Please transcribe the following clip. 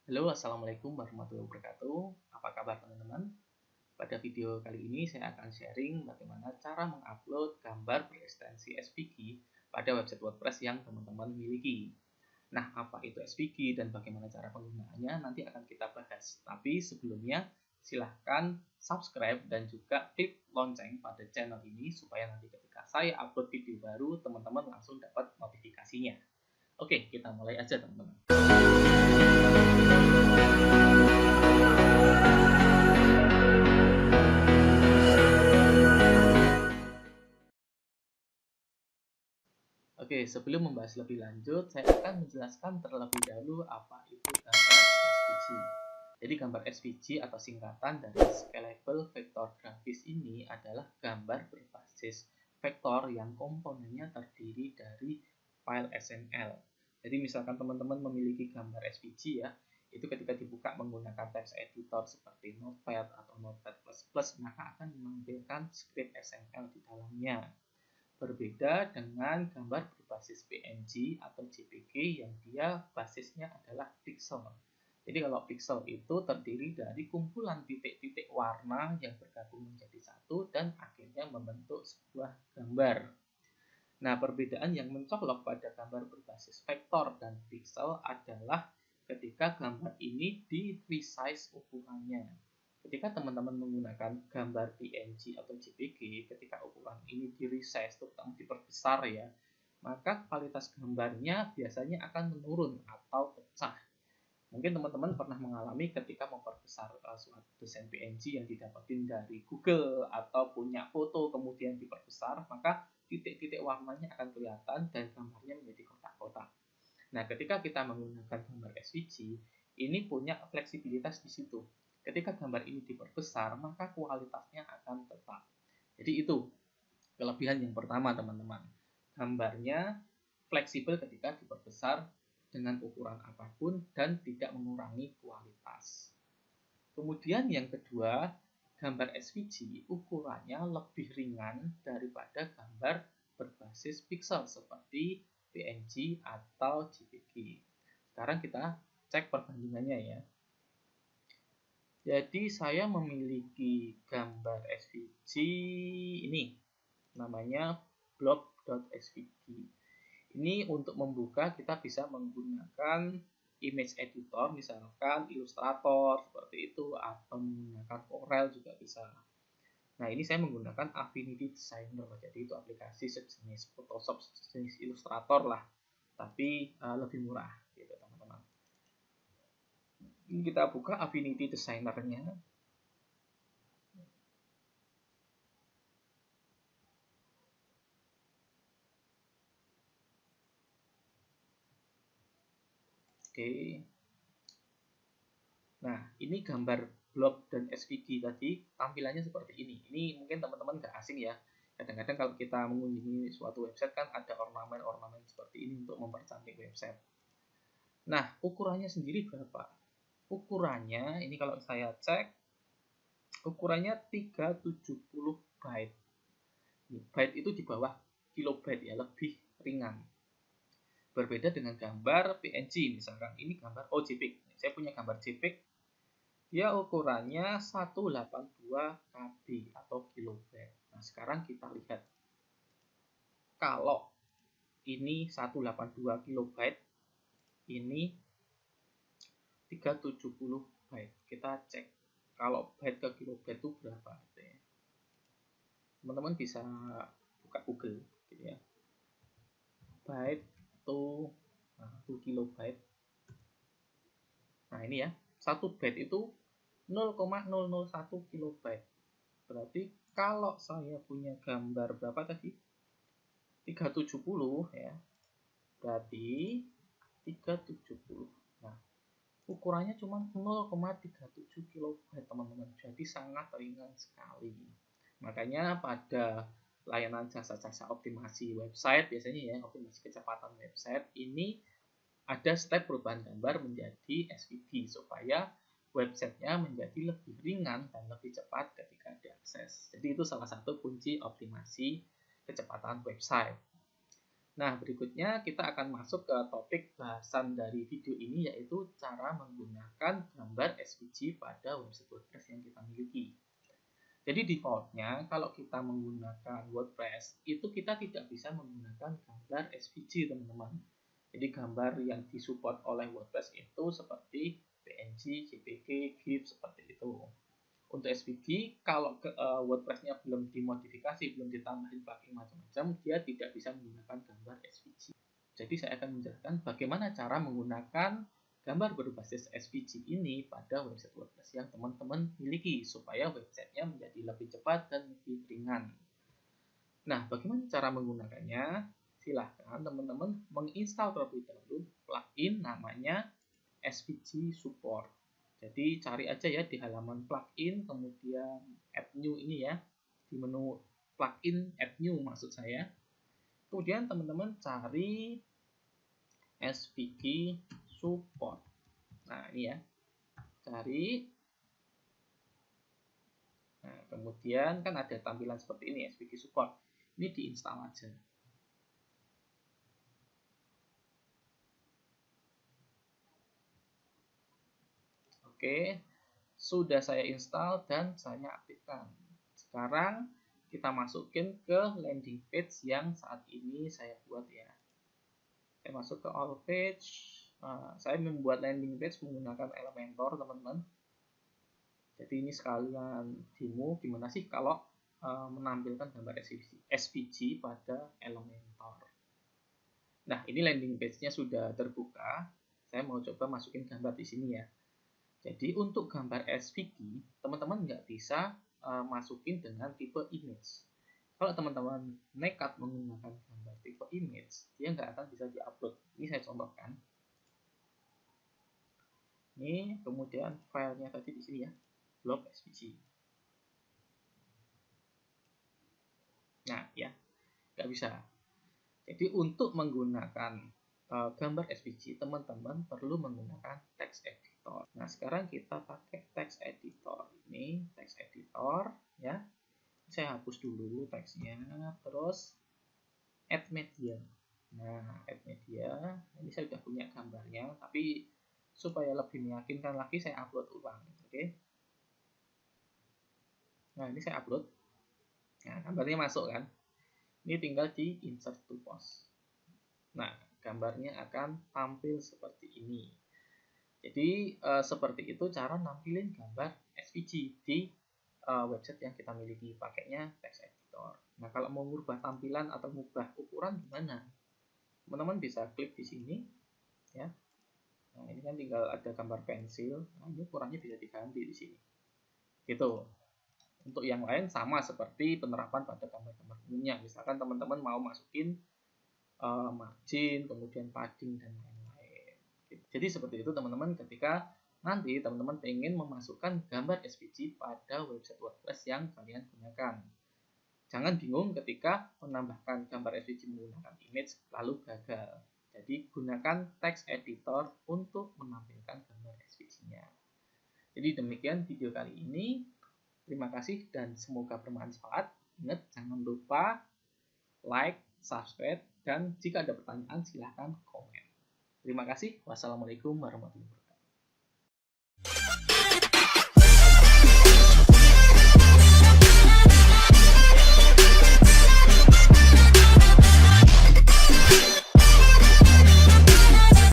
Halo, Assalamualaikum warahmatullahi wabarakatuh. Apa kabar teman-teman? Pada video kali ini saya akan sharing bagaimana cara mengupload gambar berekstensi SVG pada website WordPress yang teman-teman miliki. Nah, apa itu SVG dan bagaimana cara penggunaannya nanti akan kita bahas. Tapi sebelumnya silahkan subscribe dan juga klik lonceng pada channel ini supaya nanti ketika saya upload video baru teman-teman langsung dapat notifikasinya. Oke, kita mulai aja teman-teman. Oke, sebelum membahas lebih lanjut, saya akan menjelaskan terlebih dahulu apa itu gambar SVG. Jadi gambar SVG atau singkatan dari Scalable Vector Graphics ini adalah gambar berbasis vektor yang komponennya terdiri dari file XML. Jadi misalkan teman-teman memiliki gambar SVG ya, itu ketika dibuka menggunakan text editor seperti Notepad atau Notepad++, maka akan menampilkan script XML di dalamnya. Berbeda dengan gambar berbasis PNG atau JPG yang dia basisnya adalah pixel. Jadi kalau pixel itu terdiri dari kumpulan titik-titik warna yang bergabung menjadi satu dan akhirnya membentuk sebuah gambar. Nah, perbedaan yang mencolok pada gambar berbasis vektor dan pixel adalah ketika gambar ini di-resize ukurannya. Ketika teman-teman menggunakan gambar PNG atau JPG, ketika ukuran ini di-resize, terutama diperbesar ya, maka kualitas gambarnya biasanya akan menurun atau pecah. Mungkin teman-teman pernah mengalami ketika memperbesar suatu desain PNG yang didapatin dari Google atau punya foto kemudian diperbesar, maka titik-titik warnanya akan kelihatan dan gambarnya menjadi kotak-kotak. Nah, ketika kita menggunakan gambar SVG, ini punya fleksibilitas di situ. Ketika gambar ini diperbesar, maka kualitasnya akan tetap. Jadi itu kelebihan yang pertama, teman-teman. Gambarnya fleksibel ketika diperbesar dengan ukuran apapun dan tidak mengurangi kualitas. Kemudian yang kedua, gambar SVG ukurannya lebih ringan daripada gambar berbasis pixel seperti PNG atau JPG. Sekarang kita cek perbandingannya ya. Jadi saya memiliki gambar SVG ini, namanya blob.svg. Ini untuk membuka kita bisa menggunakan image editor, misalkan Illustrator seperti itu, atau menggunakan Corel juga bisa. Nah, ini saya menggunakan Affinity Designer, jadi itu aplikasi sejenis Photoshop, sejenis Illustrator lah, tapi lebih murah gitu teman-teman. Ini kita buka Affinity Designer-nya. Oke. Nah, ini gambar blob dan SVG tadi tampilannya seperti ini. Ini mungkin teman-teman nggak asing ya. Kadang-kadang kalau kita mengunjungi suatu website kan ada ornamen-ornamen seperti ini untuk mempercantik website. Nah, ukurannya sendiri berapa? Ukurannya ini kalau saya cek, ukurannya 370 byte. Byte itu di bawah kilobyte ya, lebih ringan. Berbeda dengan gambar PNG misalkan. Ini gambar JPEG. Saya punya gambar JPEG. Dia ukurannya 182 KB atau kilobyte. Nah, sekarang kita lihat. Kalau ini 182 kilobyte, ini 370 byte. Kita cek kalau byte ke kilobyte itu berapa. Teman-teman bisa buka Google gitu ya. Byte to 2 kilobyte. Nah, ini ya. 1 byte itu 0,001 kilobyte. Berarti kalau saya punya gambar berapa tadi? 370 ya. Berarti 370. Nah, ukurannya cuma 0,37 kilobyte, teman-teman. Jadi sangat ringan sekali. Makanya pada layanan jasa-jasa optimasi website biasanya ya, optimasi kecepatan website ini ada step perubahan gambar menjadi SVG supaya websitenya menjadi lebih ringan dan lebih cepat ketika diakses. Jadi itu salah satu kunci optimasi kecepatan website. Nah, berikutnya kita akan masuk ke topik bahasan dari video ini, yaitu cara menggunakan gambar SVG pada website WordPress yang kita miliki. Jadi defaultnya kalau kita menggunakan WordPress, itu kita tidak bisa menggunakan gambar SVG, teman-teman. Jadi gambar yang disupport oleh WordPress itu seperti PNG, JPG, GIF, seperti itu. Untuk SVG, kalau WordPress-nya belum dimodifikasi, belum ditambahin plugin macam-macam, dia tidak bisa menggunakan gambar SVG. Jadi saya akan menjelaskan bagaimana cara menggunakan gambar berbasis SVG ini pada website WordPress yang teman-teman miliki, supaya websitenya menjadi lebih cepat dan lebih ringan. Nah, bagaimana cara menggunakannya? Silahkan teman-teman menginstal terlebih dahulu plugin namanya SVG Support. Jadi cari aja ya di halaman plugin, kemudian add new ini ya, di menu plugin add new maksud saya. Kemudian teman-teman cari SVG Support. Nah ini ya, cari. Nah kemudian kan ada tampilan seperti ini, SVG Support. Ini diinstal aja. Oke, sudah saya install dan saya aktifkan. Sekarang kita masukin ke landing page yang saat ini saya buat ya. Saya masuk ke all page. Saya membuat landing page menggunakan Elementor, teman-teman. Jadi ini sekalian demo gimana sih kalau menampilkan gambar SVG pada Elementor. Nah, ini landing page-nya sudah terbuka. Saya mau coba masukin gambar di sini ya. Jadi untuk gambar SVG, teman-teman nggak bisa masukin dengan tipe image. Kalau teman-teman nekat menggunakan gambar tipe image, dia nggak akan bisa diupload. Ini saya contohkan. Ini kemudian filenya tadi di sini ya, blog SVG. Nah ya, nggak bisa. Jadi untuk menggunakan gambar SVG, teman-teman perlu menggunakan text editor. Nah, sekarang kita pakai text editor. Ini text editor ya. Saya hapus dulu teksnya, terus add media. Nah, add media. Ini saya sudah punya gambarnya, tapi supaya lebih meyakinkan lagi saya upload ulang. Oke. Nah, ini saya upload. Nah, gambarnya masuk kan. Ini tinggal di insert to post. Nah, gambarnya akan tampil seperti ini. Jadi seperti itu cara nampilin gambar SVG di website yang kita miliki, pakainya text editor. Nah, kalau mau mengubah tampilan atau mengubah ukuran gimana? Teman-teman bisa klik di sini ya. Nah, ini kan tinggal ada gambar pensil. Nah, ini ukurannya bisa diganti di sini. Gitu. Untuk yang lain sama seperti penerapan pada gambar-gambar umumnya. Misalkan teman-teman mau masukin margin, kemudian padding dan lain-lain. Jadi seperti itu teman-teman, ketika nanti teman-teman pengen memasukkan gambar SVG pada website WordPress yang kalian gunakan. Jangan bingung ketika menambahkan gambar SVG menggunakan image lalu gagal. Jadi gunakan text editor untuk menampilkan gambar SVG-nya. Jadi demikian video kali ini. Terima kasih dan semoga bermanfaat. Ingat, jangan lupa like, subscribe, dan jika ada pertanyaan silahkan komen. Terima kasih. Wassalamualaikum warahmatullahi wabarakatuh.